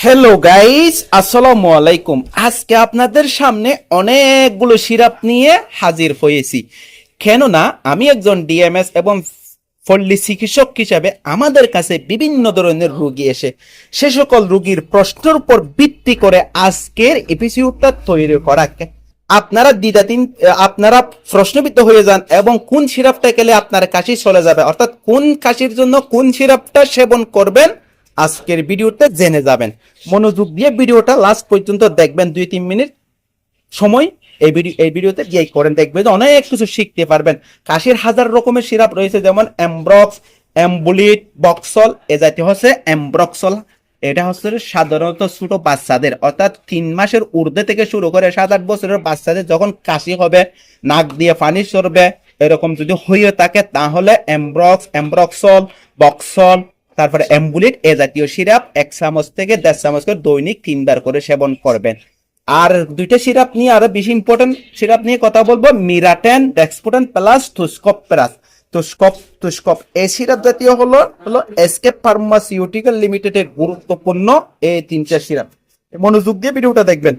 Hello guys, আসসালামু আলাইকুম। আজকে আপনাদের সামনে অনেকগুলো সিরাপ নিয়ে হাজির হয়েছি। কেননা আমি একজন ডিএমএস এবং পল্লী চিকিৎসক হিসাবে আমাদের কাছে বিভিন্ন ধরনের রোগী এসে সে সকল রোগীর প্রশ্নের উপর ভিত্তি করে আজকের এপিসোডটা তৈরি করা। আপনারা প্রশ্নবিদ্ধ হয়ে যান এবং কোন সিরাপটা খেলে আপনার কাশি চলে যাবে, অর্থাৎ কোন কাশির জন্য কোন সিরাপটা সেবন করবেন আজকের ভিডিওতে জেনে যাবেন। মনোযোগ দিয়ে ভিডিওটা লাস্ট পর্যন্ত দেখবেন, 2-3 মিনিট সময় এই ভিডিওতে দিয়ে করেন, দেখবেন যে অনেক কিছু শিখতে পারবেন। কাশির হাজার রকমের সিরাপ রয়েছে, যেমন এমব্রক্স, এমবুলিট, বক্সল। এ জাতীয় হচ্ছে এমব্রক্সল। এটা হচ্ছে সাধারণত ছোট বাচ্চাদের, অর্থাৎ 3 মাসের ঊর্ধ্বে থেকে শুরু করে 7-8 বছরের বাচ্চাদের যখন কাশি হবে, নাক দিয়ে পানি সরবে, এরকম যদি হয়ে থাকে তাহলে এমব্রক্স, এমব্রক্সল, বক্সল, তারপরে অ্যাম্বুলিট এ জাতীয় সিরাপ 1 চামচ থেকে 1.5 চামচ করে দৈনিক 3 বার করে সেবন করবেন। আর দুইটা সিরাপ নিয়ে, আরো বেশি ইম্পর্টেন্ট সিরাপ নিয়ে কথা বলবো, মিরাটেন, ডেক্সপোটেন প্লাস তুস্কপ প্লাস। তুস্কপ এই সিরাপ জাতীয় হলো এসকেপ ফার্মাসিউটিক্যাল লিমিটেডের গুরুত্বপূর্ণ এই 3টা সিরাপ। মনোযোগ দিয়ে ভিডিওটা দেখবেন।